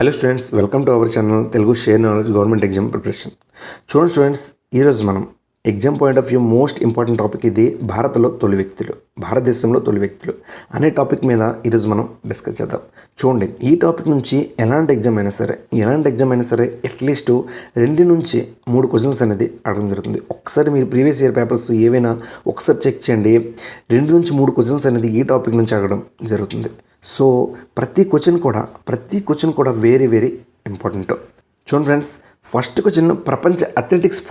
Hello students, welcome to our channel Telugu share knowledge government exam preparation. చూడండి students, ఈరోజు మనం exam point of view most important topic ఇది భారతదేశంలో తొలి వ్యక్తులు అనే టాపిక్ మీద ఈరోజు మనం డిస్కస్ చేద్దాం. చూడండి, ఈ టాపిక్ నుంచి ఎలాంటి ఎగ్జామ్ అయినా సరే అట్లీస్ట్ 2 నుంచి 3 క్వశ్చన్స్ అనేది అడగడం జరుగుతుంది. ఒకసారి మీరు ప్రీవియస్ ఇయర్ పేపర్స్ ఏవైనా ఒకసారి చెక్ చేయండి. 2 నుంచి 3 క్వశ్చన్స్ అనేది ఈ టాపిక్ నుంచి అడగడం జరుగుతుంది. సో ప్రతి క్వశ్చన్ కూడా వెరీ వెరీ ఇంపార్టెంట్. చూడండి ఫ్రెండ్స్, ఫస్ట్ క్వశ్చన్, ప్రపంచ అథ్లెటిక్స్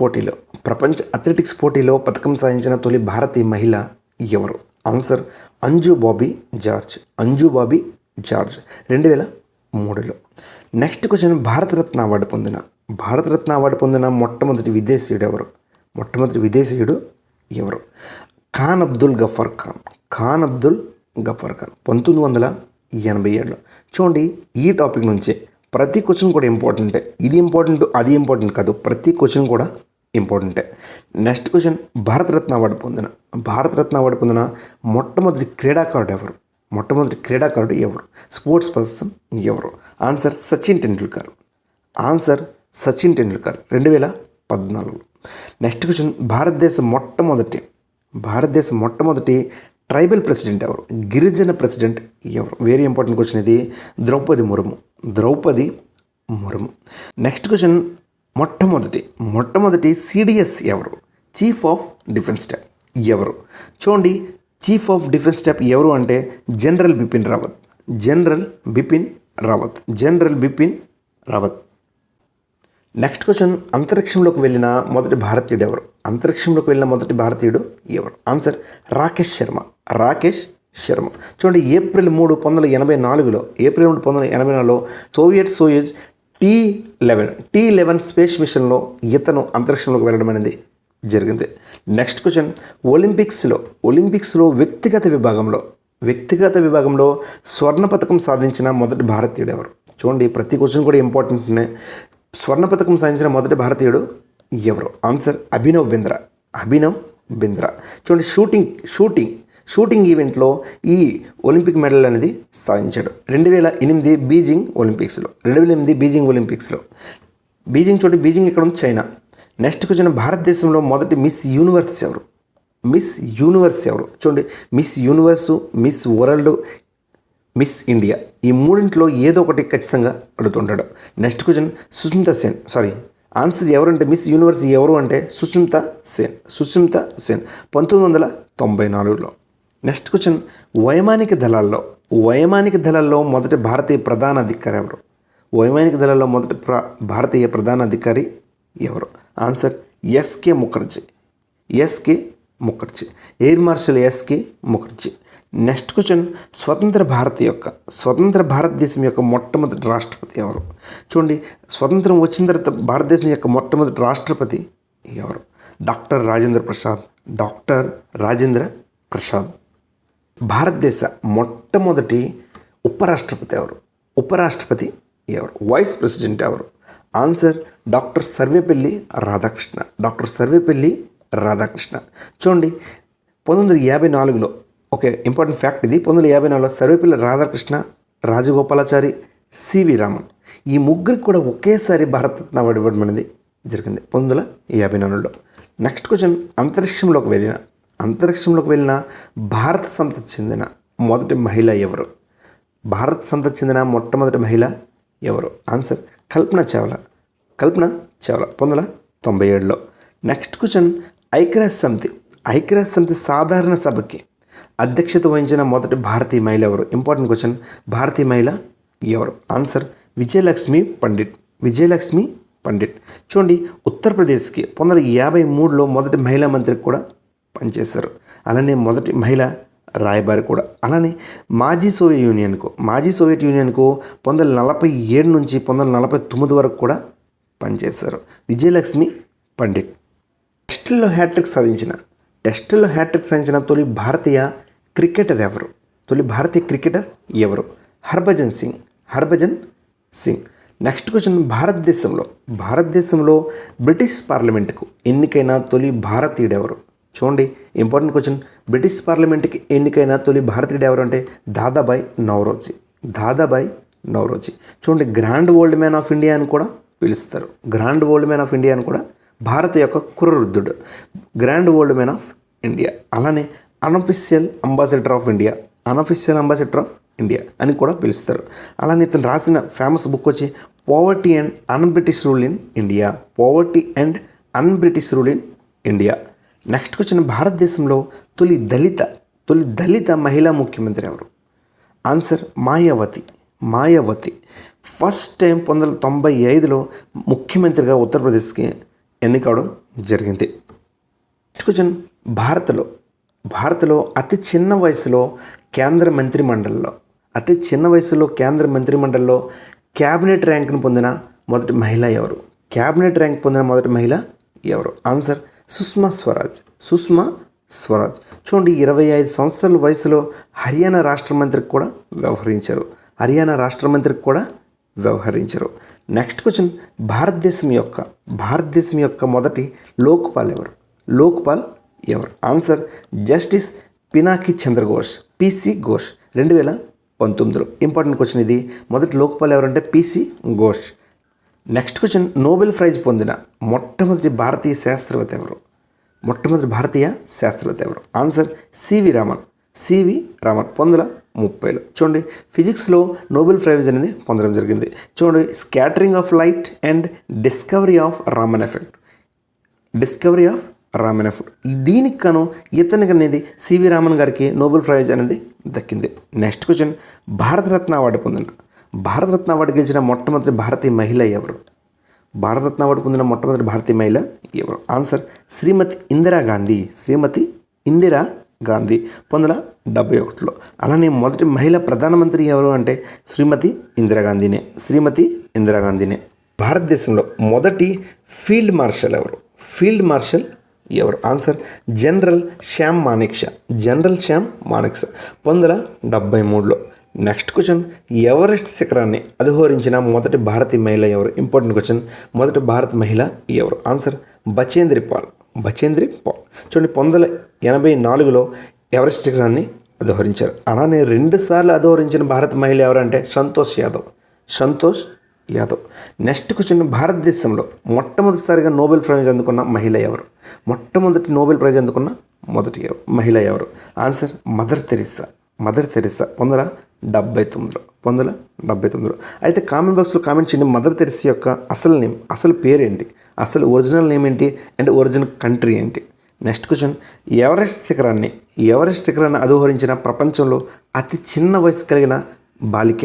పోటీలో పథకం సాధించిన తొలి భారతీయ మహిళ ఎవరు? ఆన్సర్ అంజు బాబీ జార్జ్ 2003లో. నెక్స్ట్ క్వశ్చన్, భారతరత్న అవార్డు పొందిన మొట్టమొదటి విదేశీయుడు ఎవరు? ఖాన్ అబ్దుల్ గఫర్ ఖాన్ 1987లో. చూడండి, ఈ టాపిక్ నుంచి ప్రతి క్వశ్చన్ కూడా ఇంపార్టెంటే. ఇది ఇంపార్టెంట్, అది ఇంపార్టెంట్ కాదు, ప్రతి క్వశ్చన్ కూడా ఇంపార్టెంటే. నెక్స్ట్ క్వశ్చన్, భారతరత్న అవార్డు పొందిన మొట్టమొదటి క్రీడాకారుడు ఎవరు? స్పోర్ట్స్ పర్సన్ ఎవరు? Answer Sachin Tendulkar 2014. Next question, భారతదేశ మొట్టమొదటి ట్రైబల్ ప్రెసిడెంట్ ఎవరు? గిరిజన ప్రెసిడెంట్ ఎవరు? వెరీ ఇంపార్టెంట్ క్వశ్చన్ ఇది. ద్రౌపది ముర్ము. నెక్స్ట్ క్వశ్చన్, మొట్టమొదటి సిడిఎస్ ఎవరు? చీఫ్ ఆఫ్ డిఫెన్స్ స్టాఫ్ ఎవరు? చూడండి, చీఫ్ ఆఫ్ డిఫెన్స్ స్టాఫ్ ఎవరు అంటే general Bipin Rawat. Next question, అంతరిక్షంలోకి వెళ్ళిన మొదటి భారతీయుడు ఎవరు? ఆన్సర్ రాకేష్ శర్మ. చూడండి, ఏప్రిల్ 3, 1984లో సోవియట్ సోయూజ్ T11 స్పేస్ మిషన్లో ఇతను అంతరిక్షంలోకి వెళ్ళడం అనేది జరిగింది. నెక్స్ట్ క్వశ్చన్, ఒలింపిక్స్లో వ్యక్తిగత విభాగంలో స్వర్ణ పథకం సాధించిన మొదటి భారతీయుడు ఎవరు? చూడండి, ప్రతి క్వశ్చన్ కూడా ఇంపార్టెంట్నే. స్వర్ణ పథకం సాధించిన మొదటి భారతీయుడు ఎవరు? ఆన్సర్ అభినవ్ బింద్రా. చూడండి, షూటింగ్ ఈవెంట్లో ఈ ఒలింపిక్ మెడల్ అనేది సాధించాడు 2008 బీజింగ్ ఒలింపిక్స్లో. బీజింగ్ ఎక్కడ ఉంది? చైనా. నెక్స్ట్ క్వశ్చన్, భారతదేశంలో మొదటి మిస్ యూనివర్స్ ఎవరు? చూడండి, Miss Universe, Miss World, Miss India, ఈ మూడింట్లో ఏదో ఒకటి ఖచ్చితంగా అడుగుతుంటాడు. Next question, Sushmita Sen. Answer ఎవరంటే మిస్ యూనివర్స్ ఎవరు అంటే సుస్మితా సేన్ 1994లో. నెక్స్ట్ క్వశ్చన్, వైమానిక దళాల్లో మొదటి భారతీయ ప్రధాన అధికారి ఎవరు? Answer SK Mukherjee air marshal SK Mukherjee. Next question, స్వతంత్ర భారతదేశం యొక్క మొట్టమొదటి రాష్ట్రపతి ఎవరు? చూడండి, స్వతంత్రం వచ్చిన తర్వాత భారతదేశం యొక్క మొట్టమొదటి రాష్ట్రపతి ఎవరు? డాక్టర్ రాజేంద్ర ప్రసాద్. భారతదేశ మొట్టమొదటి ఉపరాష్ట్రపతి ఎవరు? వైస్ ప్రెసిడెంట్ ఎవరు? Answer doctor Sarvepalli Radhakrishna. చూడండి, 1954లో ఓకే, ఇంపార్టెంట్ ఫ్యాక్ట్ ఇది. 1954లో సర్వేపల్లి రాధాకృష్ణ, రాజగోపాలాచారి, సివి రామన్, ఈ ముగ్గురికి కూడా ఒకేసారి భారతరత్న అవార్డు ఇవ్వడం అనేది జరిగింది 1954లో. నెక్స్ట్ క్వశ్చన్, అంతరిక్షంలోకి వెళ్ళిన భారత సంతతి చెందిన మొదటి మహిళ ఎవరు? మొట్టమొదటి మహిళ ఎవరు? ఆన్సర్ కల్పన చావ్లా 1997లో. నెక్స్ట్ క్వశ్చన్, ఐక్యరాజ్య సమితి సాధారణ సభకి అధ్యక్షత వహించిన మొదటి భారతీయ మహిళ ఎవరు? ఇంపార్టెంట్ క్వశ్చన్, భారతీయ మహిళ ఎవరు? ఆన్సర్ విజయలక్ష్మి పండిట్. చూడండి, ఉత్తరప్రదేశ్కి 1953లో మొదటి మహిళా మంత్రికి కూడా పనిచేశారు. అలానే మొదటి మహిళా రాయబారి కూడా. అలానే మాజీ సోవియట్ యూనియన్కు 1947 నుంచి 1949 వరకు కూడా పనిచేశారు విజయలక్ష్మి పండిట్. టెస్టుల్లో హ్యాట్రిక్ సాధించిన తొలి భారతీయ క్రికెటర్ ఎవరు? హర్భజన్ సింగ్. నెక్స్ట్ క్వశ్చన్, భారతదేశంలో బ్రిటిష్ పార్లమెంటుకు ఎన్నికైన తొలి భారతీయుడు ఎవరు? చూడండి, ఇంపార్టెంట్ క్వశ్చన్, బ్రిటిష్ పార్లమెంట్కి ఎన్నికైన తొలి భారతీయుడు ఎవరు అంటే దాదాబాయ్ నౌరోజీ. చూడండి, grand old man of India అని కూడా పిలుస్తారు. Grand old man of India అని కూడా, భారత యొక్క కురవృద్ధుడు, grand old man of India. అలానే unofficial ambassador of India, unofficial ambassador of India అని కూడా పిలుస్తారు. అలానే ఇతను రాసిన ఫేమస్ బుక్ వచ్చి poverty and un British rule in India, poverty and un British rule in India. Next వచ్చిన భారతదేశంలో తొలి దళిత మహిళా ముఖ్యమంత్రి ఎవరు? ఆన్సర్ మాయావతి. ఫస్ట్ టైం 1995లో ముఖ్యమంత్రిగా ఉత్తరప్రదేశ్కి ఎన్నికవడం జరిగింది. నెక్స్ట్ క్వశ్చన్, భారత్లో అతి చిన్న వయసులో కేంద్ర మంత్రిమండలిలో క్యాబినెట్ ర్యాంక్ను పొందిన మొదటి మహిళ ఎవరు? ఆన్సర్ సుష్మా స్వరాజ్. చూడండి, 25 సంవత్సరాల వయసులో హర్యానా రాష్ట్ర మంత్రికి కూడా వ్యవహరించారు. నెక్స్ట్ క్వశ్చన్, భారతదేశం యొక్క మొదటి లోక్పాల్ ఎవరు? Answer justice Pinaki Chandra Ghose, PC Ghosh, 2019లో. Important question ఇది. మొదటి లోక్పాల్ ఎవరంటే PC Ghosh. Next question, Nobel praise పొందిన మొట్టమొదటి భారతీయ శాస్త్రవేత్త ఎవరు? Answer CV Raman, 1930లో. చూడండి, ఫిజిక్స్లో నోబెల్ ప్రైజ్ అనేది పొందడం జరిగింది. చూడండి, scattering of light and discovery of Raman effect. దీనికి గాను ఇతనికి అనేది సివి రామన్ గారికి నోబెల్ ప్రైజ్ అనేది దక్కింది. నెక్స్ట్ క్వశ్చన్, భారతరత్న అవార్డు గెలిచిన మొట్టమొదటి భారతీయ మహిళ ఎవరు? ఆన్సర్ శ్రీమతి ఇందిరాగాంధీ, 1971లో. అలానే మొదటి మహిళా ప్రధానమంత్రి ఎవరు అంటే శ్రీమతి ఇందిరాగాంధీనే. భారతదేశంలో మొదటి ఫీల్డ్ మార్షల్ ఎవరు? ఆన్సర్ జనరల్ శ్యామ్ మానేక్షా, 1973లో. నెక్స్ట్ క్వశ్చన్, ఎవరెస్ట్ శిఖరాన్ని అధిరోహించిన మొదటి భారతీయ మహిళ ఎవరు? Important question. మొదటి భారత మహిళ ఎవరు? ఆన్సర్ బచేంద్రి పాల్. చూడండి, 1984లో ఎవరెస్ట్ శిఖరాన్ని అధిరోహించారు. అలానే 2 సార్లు అధిరోహించిన భారత మహిళ ఎవరంటే సంతోష్ యాదవ్. నెక్స్ట్ క్వశ్చన్, భారతదేశంలో మొట్టమొదటిసారిగా నోబెల్ ప్రైజ్ అందుకున్న మహిళ ఎవరు? మహిళ ఎవరు? ఆన్సర్ మదర్ తెరిసా, 1979లో. అయితే కామెంట్ బాక్స్లో కామెంట్ చేయండి, మదర్ తెరిసా యొక్క అసలు పేరేంటి, అసలు ఒరిజినల్ నేమ్ ఏంటి అండ్ ఒరిజినల్ కంట్రీ ఏంటి? నెక్స్ట్ క్వశ్చన్, ఎవరెస్ట్ శిఖరాన్ని అధిరోహించిన ప్రపంచంలో అతి చిన్న వయసు కలిగిన బాలిక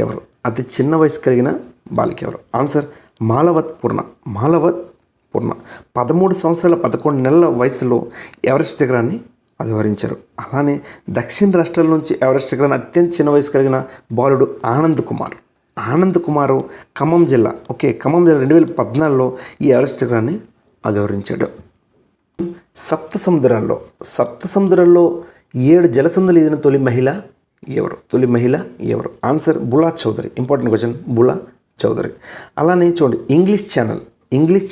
ఎవరు? ఆన్సర్ మాలవత్ పూర్ణ, 13 సంవత్సరాల 11 నెలల వయసులో ఎవరెస్ట్ శిఖరాన్ని అధిరోహించారు. అలానే దక్షిణ రాష్ట్రాల నుంచి ఎవరెస్ట్ శిఖరాన్ని అత్యంత చిన్న వయసు కలిగిన బాలుడు ఆనంద్ కుమార్ ఖమ్మం జిల్లా 2014లో ఈ ఎవరెస్ట్ శిఖరాన్ని అధిరోహించాడు. సప్త సముద్రాల్లో 7 జలసంధులు ఈదిన తొలి మహిళ ఎవరు? Answer Bula Chowdhury. Important question, Bula Chowdhury. అలానే చూడండి, ఇంగ్లీష్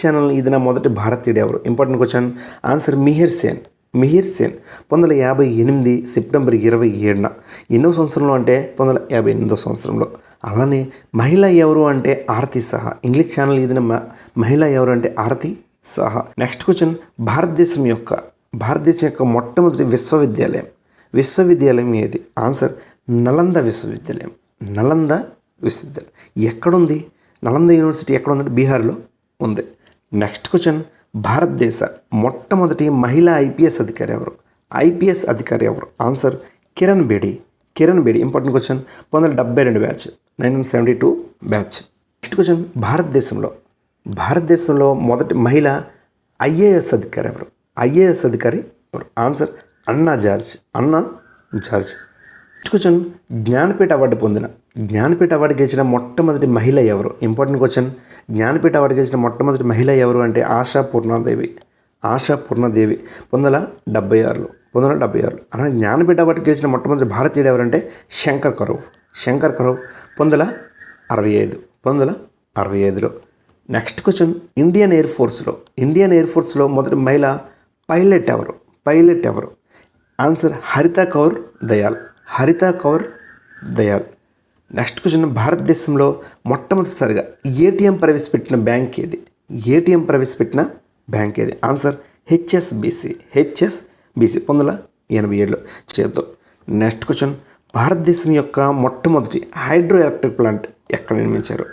ఛానల్ ఈదిన మొదటి భారతీయుడు ఎవరు? Important question. Answer Mihir Sen, 1958 September 27న. ఎన్నో సంవత్సరంలో అంటే 1958వ సంవత్సరంలో. అలానే మహిళ ఎవరు అంటే ఆరతి సహా. ఇంగ్లీష్ ఛానల్ ఈదిన మహిళ ఎవరు అంటే ఆరతి సహా. నెక్స్ట్ క్వశ్చన్, భారతదేశం యొక్క మొట్టమొదటి విశ్వవిద్యాలయం ఏది? ఆన్సర్ నలంద విశ్వవిద్యాలయం. ఎక్కడుంది? నలంద యూనివర్సిటీ ఎక్కడ ఉందంటే బీహార్లో ఉంది. నెక్స్ట్ క్వశ్చన్, భారతదేశ మొట్టమొదటి మహిళా ఐపీఎస్ అధికారి ఎవరు? Answer Kiran Bedi. Important question, 1972 batch, 1972 batch. Next question, భారతదేశంలో మొదటి మహిళ ఐఏఎస్ అధికారి ఎవరు? ఆన్సర్ అన్నా George. Next question, Jnanpith award గెలిచిన మొట్టమొదటి మహిళ ఎవరు? Important question. జ్ఞానపీఠ అవార్డు గెలిచిన మొట్టమొదటి మహిళ ఎవరు అంటే ఆశా పూర్ణాదేవి, 1976లో. అలానే జ్ఞానపీఠ అవార్డు గెలిచిన మొట్టమొదటి భారతీయుడు ఎవరంటే శంకర్ కరూర్, 1965లో. నెక్స్ట్ క్వశ్చన్, ఇండియన్ ఎయిర్ ఫోర్స్లో మొదటి మహిళ పైలట్ ఎవరు? Answer Harita Kaur Dayal. Next question, భారతదేశంలో మొట్టమొదటిసారిగా ఏటీఎం ప్రవేశపెట్టిన బ్యాంక్ ఏది? ఏటీఎం ప్రవేశపెట్టిన బ్యాంక్ ఏది? Answer HSBC. 1987లో చేద్దాం. నెక్స్ట్ క్వశ్చన్, భారతదేశం యొక్క మొట్టమొదటి హైడ్రో ఎలక్ట్రిక్ ప్లాంట్ ఎక్కడ నిర్మించారు?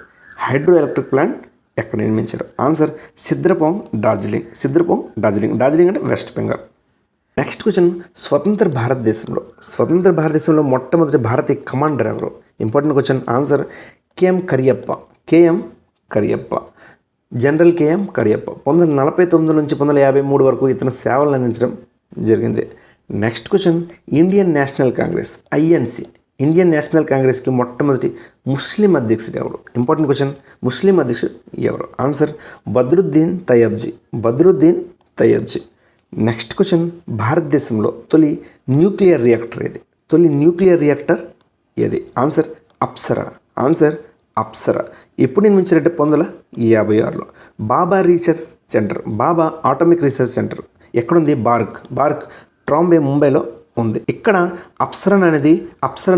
హైడ్రో ఎలక్ట్రిక్ ప్లాంట్ ఎక్కడ నిర్మించారు? ఆన్సర్ సిద్రపోంగ్, డార్జిలింగ్. డార్జిలింగ్ అంటే వెస్ట్ బెంగాల్. నెక్స్ట్ క్వశ్చన్, స్వతంత్ర భారతదేశంలో మొట్టమొదటి భారతీయ కమాండర్ ఎవరు? Important question. Answer KM Kariappa. General KM Kariappa. 1949 నుంచి 1953 వరకు ఇతను సేవలను అందించడం జరిగింది. Next question, Indian National Congress INC, Indian National కాంగ్రెస్కి మొట్టమొదటి ముస్లిం అధ్యక్షుడు ఎవరు? Important question. ముస్లిం అధ్యక్షుడు ఎవరు? ఆన్సర్ బద్రుద్దీన్ తయ్యబ్జీ. నెక్స్ట్ క్వశ్చన్, భారతదేశంలో తొలి న్యూక్లియర్ రియాక్టర్ ఏది? ఆన్సర్ అప్సరా. ఎప్పుడు నిర్మించారంటే 1956లో. బాబా ఆటమిక్ రీసెర్చ్ సెంటర్ ఎక్కడుంది? బార్క్ ట్రాంబే, ముంబైలో ఉంది. ఇక్కడ అప్సరా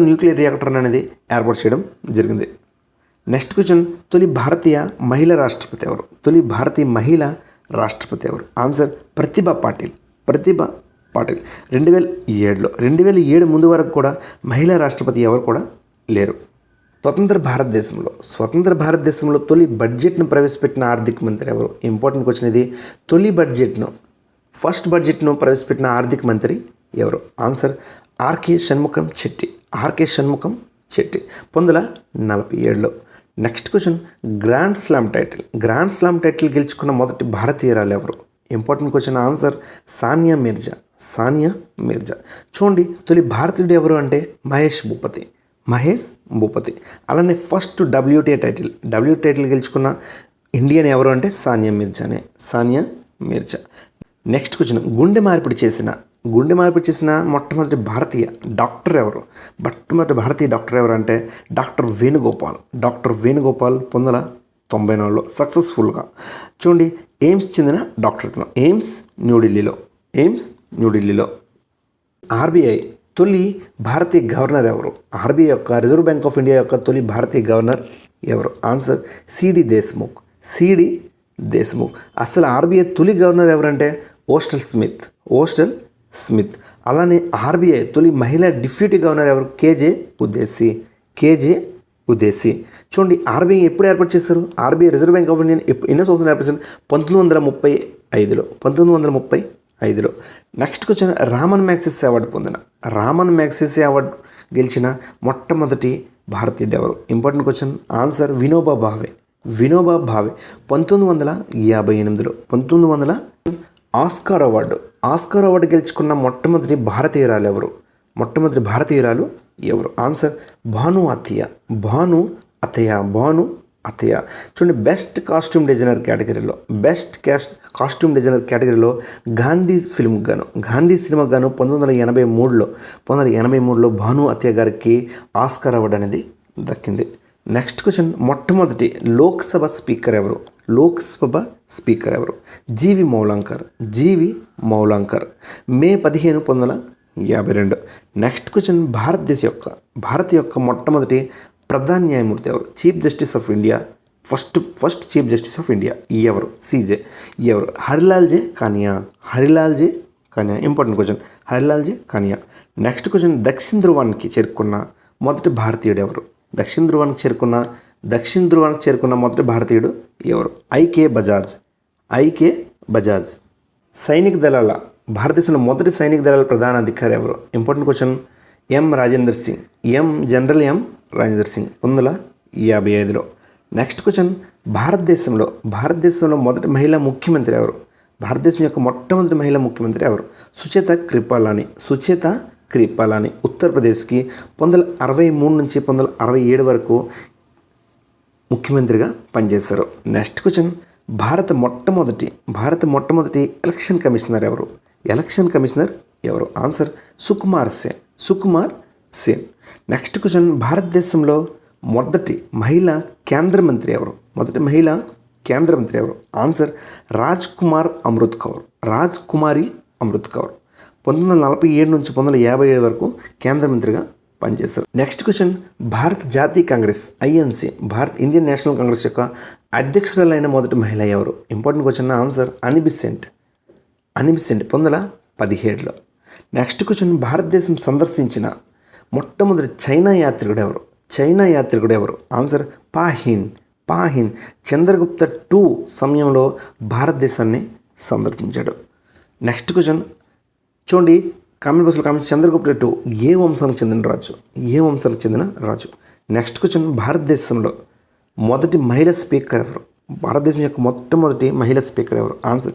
న్యూక్లియర్ రియాక్టర్ అనేది ఏర్పాటు చేయడం జరిగింది. నెక్స్ట్ క్వశ్చన్, తొలి భారతీయ మహిళా రాష్ట్రపతి ఎవరు? ఆన్సర్ ప్రతిభా పాటిల్. 2007 ముందు వరకు కూడా మహిళా రాష్ట్రపతి ఎవరు కూడా లేరు. స్వతంత్ర భారతదేశంలో తొలి బడ్జెట్ను ప్రవేశపెట్టిన ఆర్థిక మంత్రి ఎవరు? ఇంపార్టెంట్ క్వశ్చన్ ఇది. ఫస్ట్ బడ్జెట్ను ప్రవేశపెట్టిన ఆర్థిక మంత్రి ఎవరు? Answer RK Shanmukham Chetty. 1947లో. Next question, grand slam title గెలుచుకున్న మొదటి భారతీయురాలు ఎవరు? Important question. Answer Sania Mirza. చూడండి, తొలి భారతీయుడు ఎవరు అంటే మహేష్ భూపతి. అలానే ఫస్ట్ WTA టైటిల్ గెలుచుకున్న ఇండియన్ ఎవరు అంటే సానియా మిర్జా. నెక్స్ట్ క్వశ్చన్, గుండె మార్పిడి చేసిన మొట్టమొదటి భారతీయ డాక్టర్ ఎవరు అంటే డాక్టర్ వేణుగోపాల్. 1994లో సక్సెస్ఫుల్గా. చూడండి, ఎయిమ్స్ చెందిన డాక్టర్ ఇతను. ఎయిమ్స్ న్యూఢిల్లీలో. ఆర్బీఐ తొలి భారతీయ గవర్నర్ ఎవరు? ఆర్బీఐ యొక్క, రిజర్వ్ బ్యాంక్ ఆఫ్ ఇండియా యొక్క తొలి భారతీయ గవర్నర్ ఎవరు? Answer CD Deshmukh. అసలు ఆర్బీఐ తొలి గవర్నర్ ఎవరంటే ఓస్టల్ స్మిత్. అలానే ఆర్బీఐ తొలి మహిళా డిప్యూటీ గవర్నర్ ఎవరు? కేజే ఉదేసి. చూడండి, ఆర్బీఐ ఎప్పుడు ఏర్పాటు చేశారు? RBI reserve bank of India ఎన్నో సంవత్సరాలు ఏర్పాటు చేశారు? 1935లో. Next question, Ramon Magsaysay award గెలిచిన మొట్టమొదటి భారతీయుడు ఎవరు? Important question. Answer Vinoba Bhave. 1958లో. ఆస్కార్ అవార్డు గెలుచుకున్న మొట్టమొదటి భారతీయురాలు ఎవరు? ఆన్సర్ భాను అతయ్య. చూడండి, బెస్ట్ కాస్ట్యూమ్ డిజైనర్ కేటగిరీలో గాంధీ సినిమాకు గాను 1983లో భాను అతయ్య గారికి ఆస్కార్ అవార్డు అనేది దక్కింది. నెక్స్ట్ క్వశ్చన్, మొట్టమొదటి లోక్సభ స్పీకర్ ఎవరు? జీవి మౌలాంకర్. మే 15, 1952. నెక్స్ట్ క్వశ్చన్, భారత్ యొక్క మొట్టమొదటి ప్రధాన న్యాయమూర్తి ఎవరు? Chief justice of India. First chief justice of India ఎవరు? CJ ఎవరు? హరిలాల్ జే కానియా. Important question. హరిలాల్ జే కానియా. నెక్స్ట్ క్వశ్చన్, దక్షిణ ధ్రువానికి చేరుకున్న మొదటి భారతీయుడు ఎవరు? దక్షిణ ధ్రువానికి చేరుకున్న మొదటి భారతీయుడు ఎవరు? ఐకే బజాజ్. భారతదేశంలో మొదటి సైనిక దళాల ప్రధాన అధికారి ఎవరు? Important question. General M Rajender Singh. 1955లో. నెక్స్ట్ క్వశ్చన్, భారతదేశంలో మొదటి మహిళా ముఖ్యమంత్రి ఎవరు? భారతదేశం యొక్క మొట్టమొదటి మహిళా ముఖ్యమంత్రి ఎవరు? సుచేత కృపాలాని. ఉత్తరప్రదేశ్కి 1963 నుంచి 1967 వరకు ముఖ్యమంత్రిగా పనిచేశారు. నెక్స్ట్ క్వశ్చన్, భారత మొట్టమొదటి ఎలక్షన్ కమిషనర్ ఎవరు? Answer Sukumar Sen. Next question, భారతదేశంలో మొదటి మహిళా కేంద్ర మంత్రి ఎవరు? ఆన్సర్ రాజ్కుమారి అమృత్ కౌర్. 1947 నుంచి 1957 వరకు కేంద్ర మంత్రిగా పనిచేస్తారు. నెక్స్ట్ క్వశ్చన్, భారత జాతీయ Congress INC, Bharat Indian National Congress యొక్క అధ్యక్షురాలైన మొదటి మహిళ ఎవరు? Important question. ఆన్సర్ అనిబిసెంట్ 2017లో. నెక్స్ట్ క్వశ్చన్, భారతదేశం సందర్శించిన మొట్టమొదటి చైనా యాత్రికుడు ఎవరు? ఆన్సర్ పాహిన్ చంద్రగుప్త 2 సమయంలో భారతదేశాన్ని సందర్శించాడు. నెక్స్ట్ క్వశ్చన్ చూడండి, కామెంట్ బాక్స్లో కామెంట్. చంద్రగుప్త 2 ఏ వంశానికి చెందిన రాజు? నెక్స్ట్ క్వశ్చన్, భారతదేశంలో మొదటి మహిళా స్పీకర్ ఎవరు? భారతదేశం యొక్క మొట్టమొదటి మహిళా స్పీకర్ ఎవరు? ఆన్సర్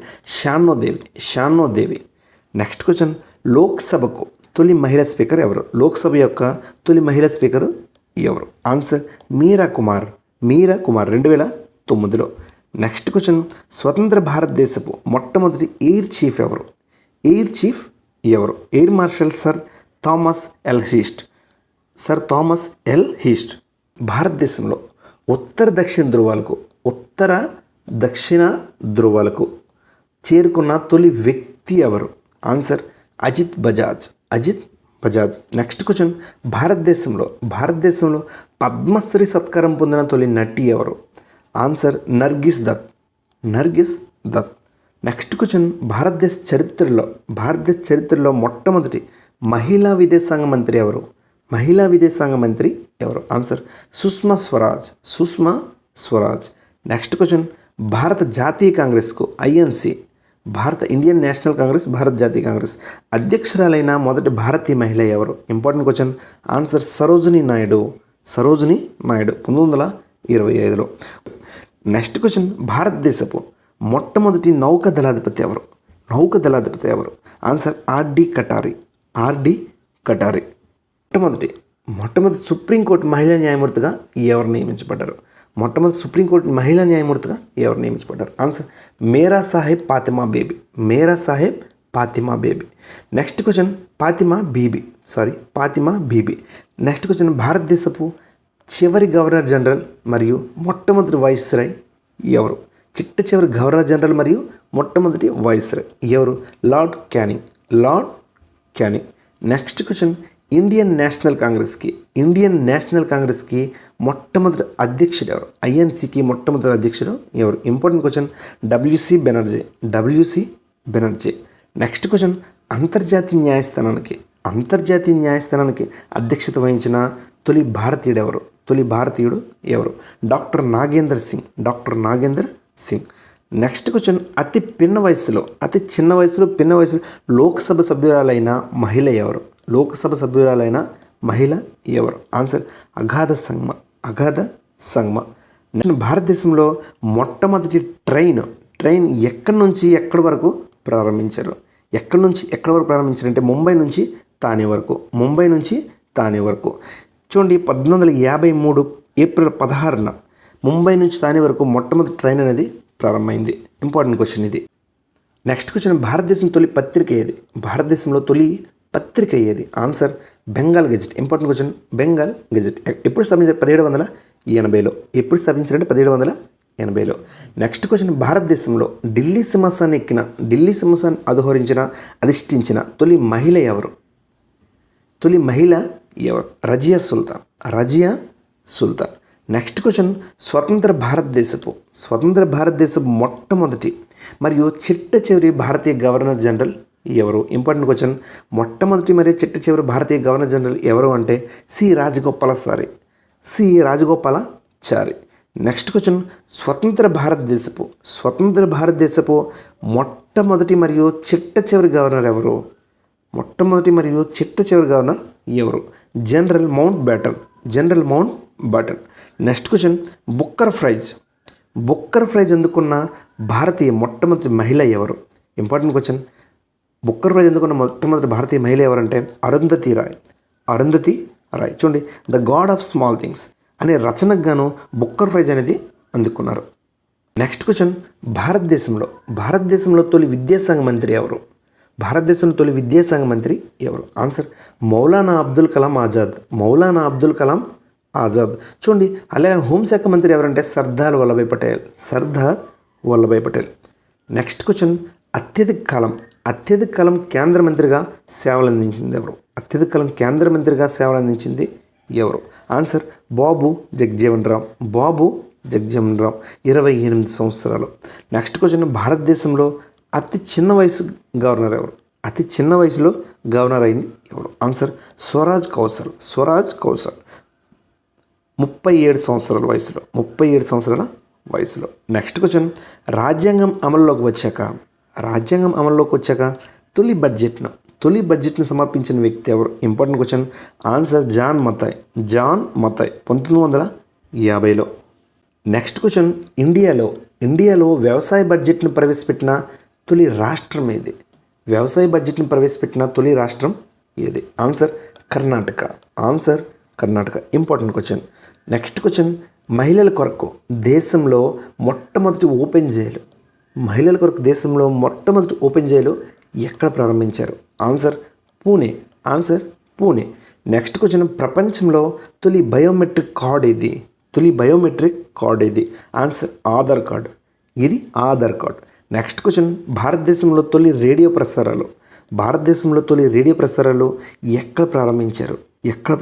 షానోదేవి. నెక్స్ట్ క్వశ్చన్, లోక్సభకు తొలి మహిళా స్పీకర్ ఎవరు? లోక్సభ యొక్క తొలి మహిళా స్పీకర్ ఎవరు? ఆన్సర్ మీరా కుమార్ 2009లో. నెక్స్ట్ క్వశ్చన్, స్వతంత్ర భారతదేశపు మొట్టమొదటి ఎయిర్ చీఫ్ ఎవరు? Air marshal sir Thomas Elmhirst. భారతదేశంలో ఉత్తర దక్షిణ ధృవాలకు చేరుకున్న తొలి వ్యక్తి ఎవరు? Answer Ajit Bajaj. Next question, భారతదేశంలో పద్మశ్రీ సత్కారం పొందిన తొలి నటి ఎవరు? Answer Nargis Dutt. Next question, భారతదేశ చరిత్రలో మొట్టమొదటి మహిళా విదేశాంగ మంత్రి ఎవరు? Answer Sushma Swaraj. Next question, భారత జాతీయ కాంగ్రెస్కు ఐఎన్సి, భారత ఇండియన్ నేషనల్ కాంగ్రెస్, భారత జాతీయ కాంగ్రెస్ అధ్యక్షురాలైన మొదటి భారతీయ మహిళ ఎవరు? Important question. Answer Sarojini Naidu 1925లో. నెక్స్ట్ క్వశ్చన్, భారతదేశపు మొట్టమొదటి నౌకాదళాధిపతి ఎవరు? Answer R D Katari. మొట్టమొదటి సుప్రీంకోర్టు మహిళా న్యాయమూర్తిగా ఎవరు నియమించబడ్డారు? Answer Meera Sahib Fathima Beevi. Next question, Fathima Beevi. Next question, భారతదేశపు చివరి గవర్నర్ జనరల్ మరియు మొట్టమొదటి వైస్రాయ్ ఎవరు? చివరి గవర్నర్ జనరల్ మరియు మొట్టమొదటి వైస్రాయ్ ఎవరు? Lord canning. Next question, Indian National కాంగ్రెస్కి మొట్టమొదటి అధ్యక్షుడు ఎవరు? ఐఎన్సీకి మొట్టమొదటి అధ్యక్షుడు ఎవరు? Important question. WC Banerjee. Next question, అంతర్జాతీయ న్యాయస్థానానికి అధ్యక్షత వహించిన తొలి భారతీయుడు ఎవరు? Doctor Nagender Singh. Next question, అతి చిన్న వయసులో లోక్సభ సభ్యురాలైన మహిళ ఎవరు? ఆన్సర్ అగాధ సంగ్మ. భారతదేశంలో మొట్టమొదటి ట్రైన్ ఎక్కడి నుంచి ఎక్కడి వరకు ప్రారంభించారు? అంటే ముంబై నుంచి తానే వరకు. చూడండి, 1853 ఏప్రిల్ 16న ముంబై నుంచి తానే వరకు మొట్టమొదటి ట్రైన్ అనేది ప్రారంభమైంది. ఇంపార్టెంట్ క్వశ్చన్ ఇది. నెక్స్ట్ క్వశ్చన్, భారతదేశంలో తొలి పత్రిక ఏది? Answer Bengal gazette. Important question, Bengal gazette ఎప్పుడు స్థాపించారు? 1780లో. ఎప్పుడు స్థాపించారంటే 1780లో. నెక్స్ట్ క్వశ్చన్, భారతదేశంలో ఢిల్లీ సింహాసనాన్ని అధిష్ఠించిన తొలి మహిళ ఎవరు? రజియా సుల్తాన్. నెక్స్ట్ క్వశ్చన్, స్వతంత్ర భారతదేశపు మొట్టమొదటి మరియు చిట్ట చివరి భారతీయ గవర్నర్ జనరల్ ఎవరు? Important question. మొట్టమొదటి మరియు చిట్ట చివరి భారతీయ గవర్నర్ జనరల్ ఎవరు అంటే సి రాజగోపాలాచారి. నెక్స్ట్ క్వశ్చన్, స్వతంత్ర భారతదేశపు మొట్టమొదటి మరియు చిట్ట చివరి గవర్నర్ ఎవరు? General Mountbatten. Next question, Booker Prize అందుకున్న భారతీయ మొట్టమొదటి మహిళ ఎవరు? Important question. బుక్కర్ ప్రైజ్ అందుకున్న మొట్టమొదటి భారతీయ మహిళ ఎవరంటే అరుంధతి రాయ్. చూడండి, the God of small things అనే రచనకు గాను బుక్కర్ ప్రైజ్ అనేది అందుకున్నారు. నెక్స్ట్ క్వశ్చన్, భారతదేశంలో తొలి విద్యాశాఖ మంత్రి ఎవరు? ఆన్సర్ మౌలానా అబ్దుల్ కలాం ఆజాద్. చూడండి, అలాగే హోంశాఖ మంత్రి ఎవరంటే సర్దార్ వల్లభాయ్ పటేల్. నెక్స్ట్ క్వశ్చన్, అత్యధిక కాలం కేంద్ర మంత్రిగా సేవలు అందించింది ఎవరు? అత్యధిక కాలం కేంద్ర మంత్రిగా సేవలు అందించింది ఎవరు? ఆన్సర్ బాబు జగజ్జీవన్ రామ్. బాబు జగజ్జీవన్ రామ్ 28 సంవత్సరాలు. నెక్స్ట్ క్వశ్చన్, భారతదేశంలో అతి చిన్న వయసు గవర్నర్ ఎవరు? అతి చిన్న వయసులో గవర్నర్ అయింది ఎవరు? ఆన్సర్ స్వరాజ్ కౌశల్. స్వరాజ్ కౌశల్ 37 సంవత్సరాల వయసులో. 37 సంవత్సరాల వయసులో. నెక్స్ట్ క్వశ్చన్, రాజ్యాంగం అమల్లోకి వచ్చాక తొలి బడ్జెట్ను సమర్పించిన వ్యక్తి ఎవరు? Important question. Answer John Mathai. 1950లో. నెక్స్ట్ క్వశ్చన్, ఇండియాలో వ్యవసాయ బడ్జెట్ను ప్రవేశపెట్టిన తొలి రాష్ట్రం ఏది? వ్యవసాయ బడ్జెట్ను ప్రవేశపెట్టిన తొలి రాష్ట్రం ఏది? Answer Karnataka. Important question. Next question, మహిళల కొరకు దేశంలో మొట్టమొదటి ఓపెన్ జైలు ఎక్కడ ప్రారంభించారు? ఆన్సర్ పూణే. నెక్స్ట్ క్వశ్చన్, ప్రపంచంలో తొలి బయోమెట్రిక్ కార్డ్ ఏది? Answer Aadhaar card. Next question, భారతదేశంలో తొలి రేడియో ప్రసారాలు ఎక్కడ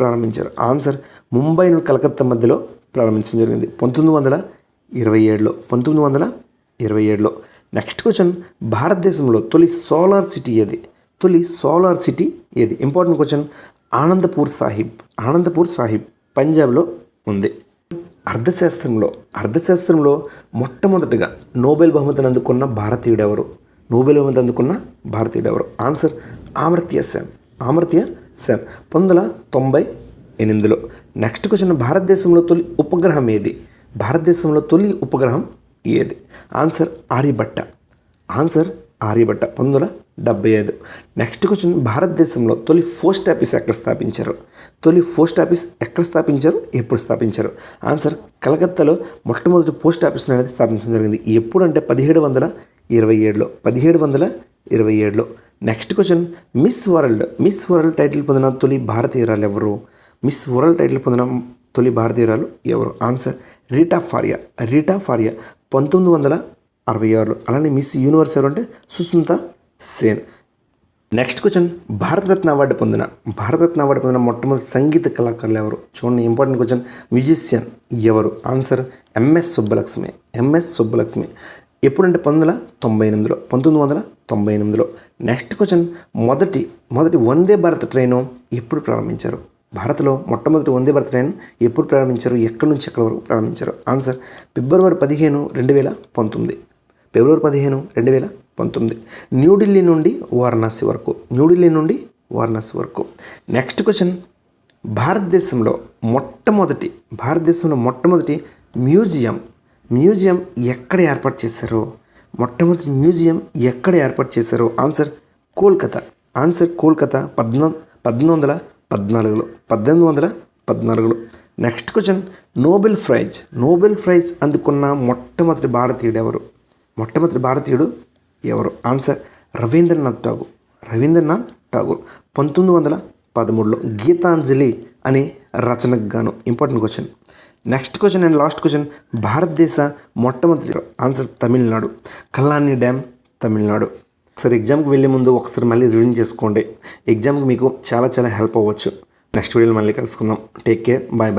ప్రారంభించారు? ఆన్సర్ ముంబై నుండి కలకత్తా మధ్యలో ప్రారంభించడం జరిగింది 1927లో. నెక్స్ట్ క్వశ్చన్, భారతదేశంలో తొలి సోలార్ సిటీ ఏది? Important question. ఆనందపూర్ సాహిబ్ పంజాబ్లో ఉంది. అర్థశాస్త్రంలో మొట్టమొదటిగా నోబెల్ బహుమతిని అందుకున్న భారతీయుడు ఎవరు? ఆన్సర్ అమర్త్య సేన్ 1998లో. నెక్స్ట్ క్వశ్చన్, భారతదేశంలో తొలి ఉపగ్రహం ఏది? ఆన్సర్ ఆర్యభట్ట 1975. నెక్స్ట్ క్వశ్చన్, భారతదేశంలో తొలి పోస్ట్ ఆఫీస్ ఎక్కడ స్థాపించారు? ఎప్పుడు స్థాపించారు? ఆన్సర్ కలకత్తాలో మొట్టమొదటి పోస్ట్ ఆఫీస్ అనేది స్థాపించడం జరిగింది. ఎప్పుడు అంటే 1727లో. Next question, Miss World title పొందిన తొలి భారతీయురాలు ఎవరు? ఆన్సర్ రీటా ఫారియా 1966లో. అలానే మిస్ యూనివర్స్ ఎవరు అంటే Sushmita Sen. Next question, Bharat Ratna award పొందిన మొట్టమొదటి సంగీత కళాకారులు ఎవరు? చూడండి, ఇంపార్టెంట్ క్వశ్చన్. మ్యూజిషియన్ ఎవరు? Answer M S Subbalakshmi. ఎప్పుడంటే 1998లో. నెక్స్ట్ క్వశ్చన్, మొదటి వందే భారత్ ట్రైను ఎప్పుడు ప్రారంభించారు? భారత్లో మొట్టమొదటి వందే భారత్ ట్రైన్ ఎప్పుడు ప్రారంభించారు? ఎక్కడి నుంచి ఎక్కడి వరకు ప్రారంభించారు? ఆన్సర్ ఫిబ్రవరి 15, 2019. న్యూఢిల్లీ నుండి వారణాసి వరకు. నెక్స్ట్ క్వశ్చన్, భారతదేశంలో మొట్టమొదటి మ్యూజియం ఎక్కడ ఏర్పాటు చేశారు? ఆన్సర్ కోల్కతా 1814లో. నెక్స్ట్ క్వశ్చన్, నోబెల్ ప్రైజ్ అందుకున్న మొట్టమొదటి భారతీయుడు ఎవరు? ఆన్సర్ రవీంద్రనాథ్ ఠాగూర్ 1913లో గీతాంజలి అనే రచనకు గాను. Important question. Next question and last question, భారతదేశ మొట్టమొదటి ఆన్సర్ తమిళనాడు. కల్లాని డ్యామ్ తమిళనాడు. సరే, ఎగ్జామ్కి వెళ్ళే ముందు ఒకసారి మళ్ళీ రివిజన్ చేసుకోండి. ఎగ్జామ్కి మీకు చాలా హెల్ప్ అవ్వచ్చు. నెక్స్ట్ వీడియోలో మళ్ళీ కలుసుకుందాం. Take care. బాయ్.